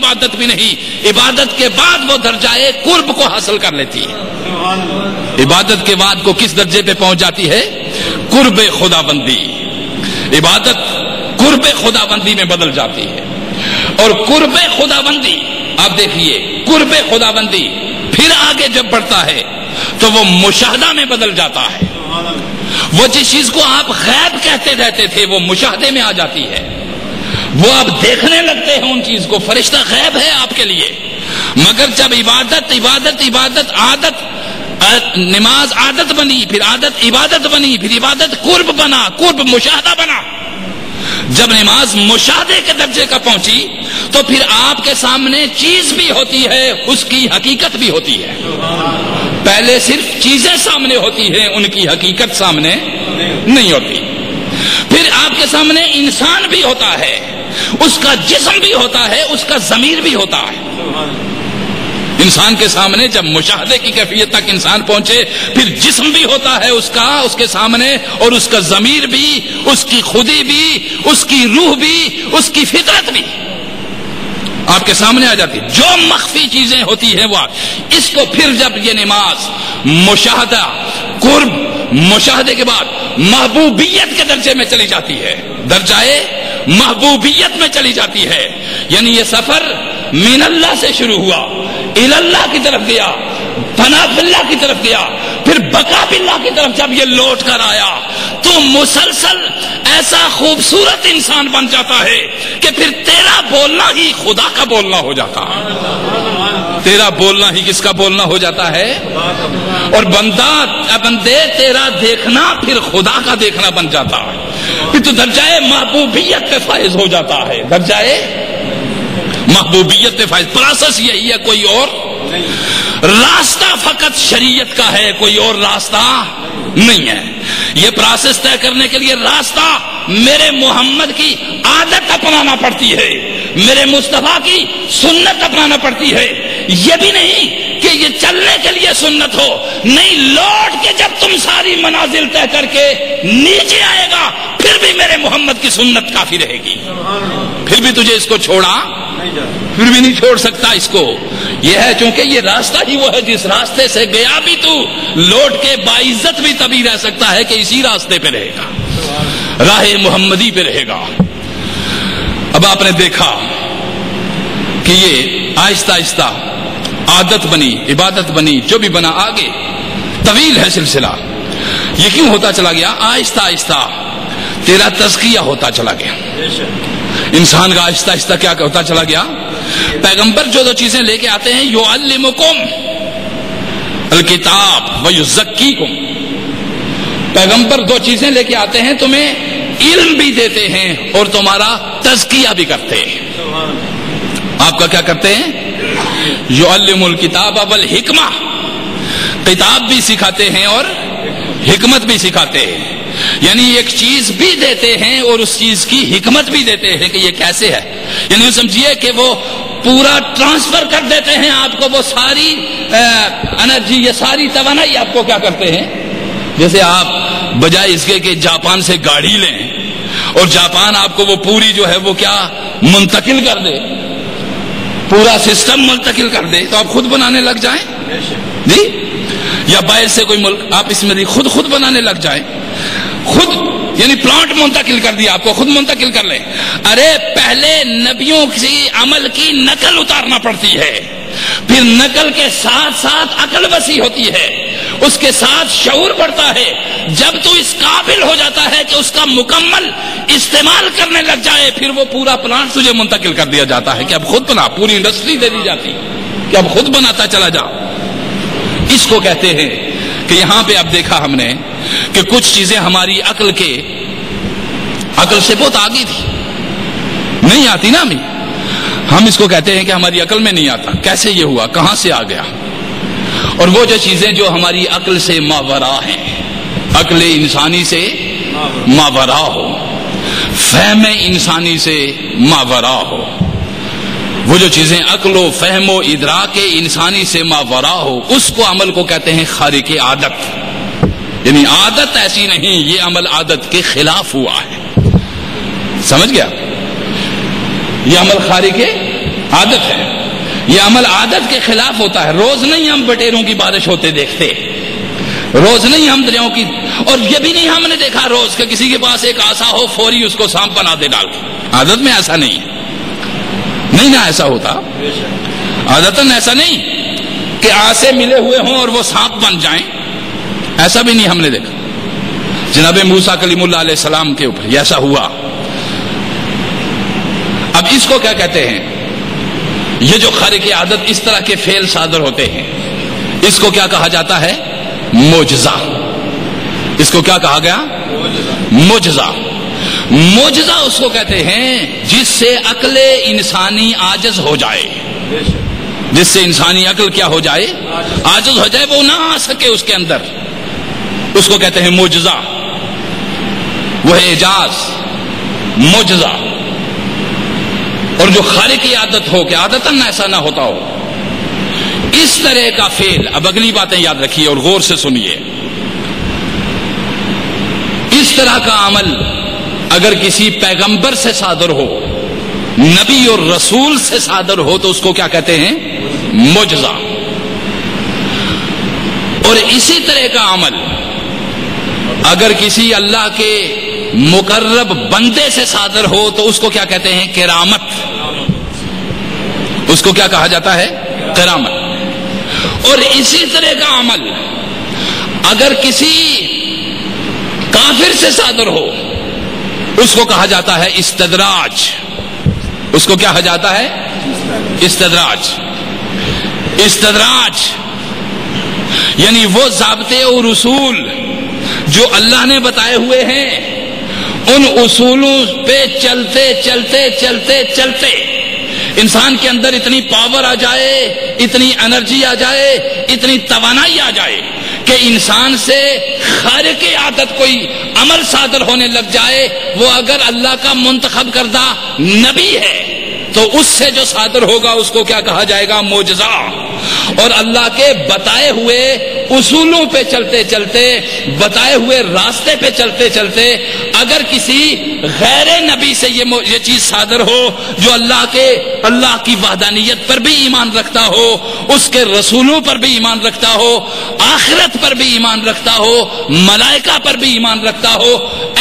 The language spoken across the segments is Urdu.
عبادت بھی نہیں، عبادت کے بعد وہ درجۂ قرب کو حاصل کر لیتی ہے۔ عبادت کے بعد کو کس درجے پہ پہنچ جاتی ہے؟ قرب خدا بندی۔ عبادت قرب خدا بندی میں بدل جاتی ہے، اور قرب خدا بندی آپ دیکھیے، قرب خدا بندی پھر آگے جب بڑھتا ہے تو وہ مشاہدہ میں بدل جاتا ہے۔ وہ جس چیز کو آپ غیب کہتے رہتے تھے وہ مشاہدے میں آ جاتی ہے، وہ آپ دیکھنے لگتے ہیں ان چیز کو۔ فرشتہ غیب ہے آپ کے لیے، مگر جب عبادت عبادت عبادت عادت، نماز عادت بنی، پھر عادت عبادت بنی، پھر عبادت قرب بنا، قرب مشاہدہ بنا، جب نماز مشاہدے کے درجے کا پہنچی تو پھر آپ کے سامنے چیز بھی ہوتی ہے، اس کی حقیقت بھی ہوتی ہے۔ پہلے صرف چیزیں سامنے ہوتی ہیں، ان کی حقیقت سامنے نہیں ہوتی۔ پھر آپ کے سامنے انسان بھی ہوتا ہے، اس کا جسم بھی ہوتا ہے، اس کا ضمیر بھی ہوتا ہے۔ انسان کے سامنے جب مشاہدے کی کیفیت تک انسان پہنچے، پھر جسم بھی ہوتا ہے اس کا، اس کے سامنے، اور اس کا ضمیر بھی، اس کی خودی بھی، اس کی روح بھی، اس کی فطرت بھی آپ کے سامنے آ جاتی۔ جو مخفی چیزیں ہوتی ہیں وہ اس کو پھر جب یہ نماز مشاہدہ قرب مشاہدے کے بعد محبوبیت کے درجے میں چلی جاتی ہے، درجۂ محبوبیت میں چلی جاتی ہے، یعنی یہ سفر من اللہ سے شروع ہوا، اللہ کی طرف گیا، فنا باللہ کی طرف گیا، پھر بقا باللہ کی طرف جب یہ لوٹ کر آیا تو مسلسل ایسا خوبصورت انسان بن جاتا ہے کہ پھر تیرا بولنا ہی خدا کا بولنا ہو جاتا ہے۔ تیرا بولنا ہی کس کا بولنا ہو جاتا ہے؟ اور بندے تیرا دیکھنا پھر خدا کا دیکھنا بن جاتا ہے، پھر تو درجۂ محبوبیت پہ فائز ہو جاتا ہے، درجۂ محبوبیت پہ فائز۔ پروسیس یہی ہے، کوئی اور راستہ فقط شریعت کا ہے، کوئی اور راستہ نہیں ہے۔ یہ پروسیس طے کرنے کے لیے راستہ میرے محمد کی عادت اپنانا پڑتی ہے، میرے مصطفیٰ کی سنت اپنانا پڑتی ہے۔ یہ بھی نہیں کہ یہ چلنے کے لیے سنت ہو، نہیں، لوٹ کے جب تم ساری منازل طے کر کے نیچے آئے گا پھر بھی میرے محمد کی سنت کافی رہے گی، پھر بھی تجھے اس کو چھوڑا پھر بھی نہیں چھوڑ سکتا اس کو۔ یہ ہے چونکہ یہ راستہ ہی وہ ہے جس راستے سے گیا بھی تو لوٹ کے باعزت بھی تبھی رہ سکتا ہے کہ اسی راستے پہ رہے گا، راہ محمدی پہ رہے گا۔ اب آپ نے دیکھا کہ یہ آہستہ آہستہ عادت بنی، عبادت بنی، جو بھی بنا، آگے طویل ہے سلسلہ۔ یہ کیوں ہوتا چلا گیا؟ آہستہ آہستہ تیرا تزکیہ ہوتا چلا گیا، انسان کا آہستہ آہستہ کیا ہوتا چلا گیا؟ پیغمبر جو چیزیں لے کے آتے ہیں، یعلمکم الکتاب ویزکیکم، پیغمبر دو چیزیں لے کے آتے ہیں، تمہیں علم بھی دیتے ہیں اور تمہارا تزکیہ بھی کرتے ہیں۔ آپ کا کیا کرتے ہیں؟ یعلم الکتاب والحکمہ، کتاب بھی سکھاتے ہیں اور حکمت بھی سکھاتے ہیں، یعنی ایک چیز بھی دیتے ہیں اور اس چیز کی حکمت بھی دیتے ہیں کہ یہ کیسے ہے، یعنی سمجھیے کہ وہ پورا ٹرانسفر کر دیتے ہیں آپ کو، وہ ساری انرجی، یہ ساری توانائی آپ کو کیا کرتے ہیں؟ جیسے آپ بجائے اس کے کہ جاپان سے گاڑی لیں اور جاپان آپ کو وہ پوری جو ہے وہ کیا منتقل کر دے، پورا سسٹم منتقل کر دے، تو آپ خود بنانے لگ جائیں جی، یا باہر سے کوئی ملک آپ اس میں خود بنانے لگ جائیں، خود یعنی پلانٹ منتقل کر دیا آپ کو، خود منتقل کر لیں۔ ارے پہلے نبیوں کی عمل کی نقل اتارنا پڑتی ہے، پھر نقل کے ساتھ ساتھ عقل وسیع ہوتی ہے، اس کے ساتھ شعور بڑھتا ہے، جب تو اس قابل ہو جاتا ہے کہ اس کا مکمل استعمال کرنے لگ جائے، پھر وہ پورا پلانٹ تجھے منتقل کر دیا جاتا ہے کہ اب خود بنا، پوری انڈسٹری دے دی جاتی کہ اب خود بناتا چلا جا۔ اس کو کہتے ہیں کہ یہاں پہ اب دیکھا ہم نے کہ کچھ چیزیں ہماری عقل سے بہت آگے تھی، نہیں آتی نا ہم اس کو کہتے ہیں کہ ہماری عقل میں نہیں آتا، کیسے یہ ہوا، کہاں سے آ گیا؟ اور وہ جو چیزیں جو ہماری عقل سے ماورا ہیں، عقل انسانی سے ماورا ہو، فہم انسانی سے ماورا ہو، وہ جو چیزیں عقل و فہم و ادراک انسانی سے ماورا ہو، اس کو عمل کو کہتے ہیں خارق عادت، یعنی عادت ایسی نہیں، یہ عمل عادت کے خلاف ہوا ہے، سمجھ گیا؟ یہ عمل خارق عادت ہے. یہ عمل عادت کے خلاف ہوتا ہے. روز نہیں ہم بٹیروں کی بارش ہوتے دیکھتے, روز نہیں ہم دریاؤں کی, اور یہ بھی نہیں ہم نے دیکھا روز کہ کسی کے پاس ایک آسا ہو فوری اس کو سانپ بنا دے ڈال کے. عادت میں ایسا نہیں ہے, نہیں نہ ایسا ہوتا. عادتاً ایسا نہیں کہ آسے ملے ہوئے ہوں اور وہ سانپ بن جائیں, ایسا بھی نہیں ہم نے دیکھا. جناب موسیٰ کلیم اللہ علیہ السلام کے اوپر ایسا ہوا. اب اس کو کیا کہتے ہیں؟ یہ جو خارق عادت اس طرح کے فعل صادر ہوتے ہیں, اس کو کیا کہا جاتا ہے؟ معجزہ. اس کو کیا کہا گیا؟ معجزہ. معجزہ اس کو کہتے ہیں جس سے عقل انسانی عاجز ہو جائے, جس سے انسانی عقل کیا ہو جائے؟ عاجز ہو جائے, وہ نہ آ سکے اس کے اندر, اس کو کہتے ہیں معجزہ. وہ ہے اعجاز, معجزہ. اور جو خارق عادت ہو کہ عادتاً ایسا نہ ہوتا ہو, اس طرح کا فعل. اب اگلی باتیں یاد رکھیے اور غور سے سنیے. اس طرح کا عمل اگر کسی پیغمبر سے صادر ہو, نبی اور رسول سے صادر ہو, تو اس کو کیا کہتے ہیں؟ معجزہ. اور اسی طرح کا عمل اگر کسی اللہ کے مقرب بندے سے صادر ہو تو اس کو کیا کہتے ہیں؟ کرامت. اس کو کیا کہا جاتا ہے؟ کرامت. اور اسی طرح کا عمل اگر کسی کافر سے صادر ہو اس کو کہا جاتا ہے استدراج. اس کو کیا کہا جاتا ہے؟ استدراج. استدراج یعنی وہ ضابطے اور اصول جو اللہ نے بتائے ہوئے ہیں, ان اصولوں پہ چلتے چلتے چلتے چلتے انسان کے اندر اتنی پاور آ جائے, اتنی انرجی آ جائے, اتنی توانائی آ جائے کہ انسان سے خارق عادت کوئی عمل صادر ہونے لگ جائے. وہ اگر اللہ کا منتخب کردہ نبی ہے تو اس سے جو صادر ہوگا اس کو کیا کہا جائے گا؟ معجزہ. اور اللہ کے بتائے ہوئے اصولوں پہ چلتے چلتے, بتائے ہوئے راستے پہ چلتے چلتے اگر کسی غیر نبی سے یہ چیز صادر ہو جو اللہ کی وحدانیت پر بھی ایمان رکھتا ہو, اس کے رسولوں پر بھی ایمان رکھتا ہو, آخرت پر بھی ایمان رکھتا ہو, ملائکہ پر بھی ایمان رکھتا ہو,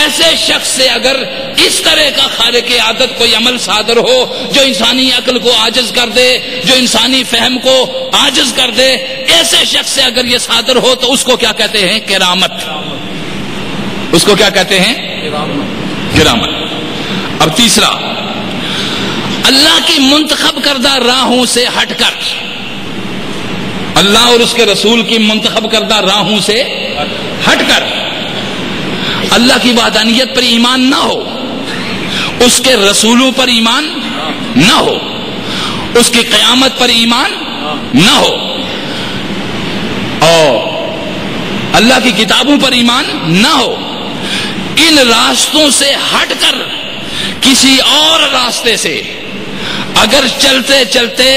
ایسے شخص سے اگر اس طرح کا خارق عادت کوئی عمل صادر ہو جو انسانی عقل کو عاجز کر دے, جو انسانی فہم کو عاجز کر دے, ایسے شخص سے اگر یہ صادر ہو تو اس کو کیا کہتے ہیں؟ کرامت. اس کو کیا کہتے ہیں؟ کرامت. اب تیسرا, اللہ کی منتخب کردہ راہوں سے ہٹ کر, اللہ اور اس کے رسول کی منتخب کردہ راہوں سے ہٹ کر اللہ کی وحدانیت پر ایمان نہ ہو, اس کے رسولوں پر ایمان نہ ہو, اس کی قیامت پر ایمان نہ ہو, اور اللہ کی کتابوں پر ایمان نہ ہو, ان راستوں سے ہٹ کر کسی اور راستے سے اگر چلتے چلتے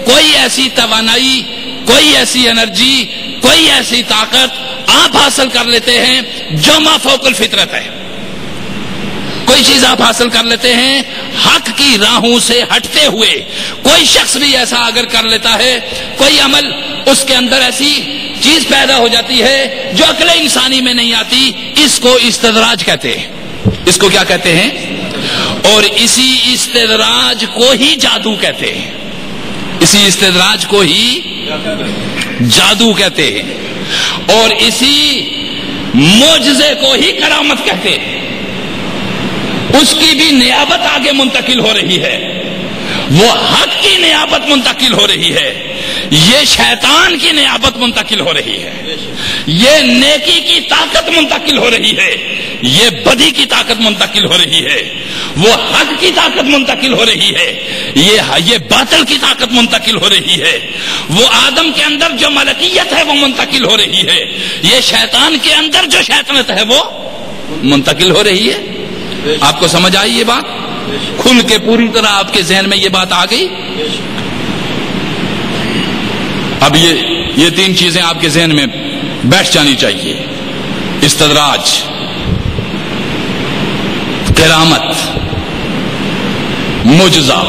کوئی ایسی توانائی, کوئی ایسی انرجی, کوئی ایسی طاقت آپ حاصل کر لیتے ہیں جو ما فوق الفطرت ہے, کوئی چیز آپ حاصل کر لیتے ہیں حق کی راہوں سے ہٹتے ہوئے, کوئی شخص بھی ایسا اگر کر لیتا ہے, کوئی عمل اس کے اندر ایسی چیز پیدا ہو جاتی ہے جو عقل انسانی میں نہیں آتی, اس کو استدراج کہتے ہیں. اس کو کیا کہتے ہیں؟ اور اسی استدراج کو ہی جادو کہتے ہیں. اسی استدراج کو ہی جادو کہتے ہیں, اور اسی معجزے کو ہی کرامت کہتے ہیں. اس کی بھی نیابت آگے منتقل ہو رہی ہے, وہ حق کی نیابت منتقل ہو رہی ہے, یہ شیطان کی نیابت منتقل ہو رہی ہے, یہ نیکی کی طاقت منتقل ہو رہی ہے, یہ بدی کی طاقت منتقل ہو رہی ہے, وہ حق کی طاقت منتقل ہو رہی ہے, یہ باطل کی طاقت منتقل ہو رہی ہے, وہ آدم کے اندر جو ملکیت ہے وہ منتقل ہو رہی ہے, یہ شیطان کے اندر جو شیطنت ہے وہ منتقل ہو رہی ہے. آپ کو سمجھ آئی یہ بات؟ کھل کے پوری طرح آپ کے ذہن میں یہ بات آ گئی؟ اب یہ تین چیزیں آپ کے ذہن میں بیٹھ جانی چاہیے: استدراج، کرامت، معجزہ.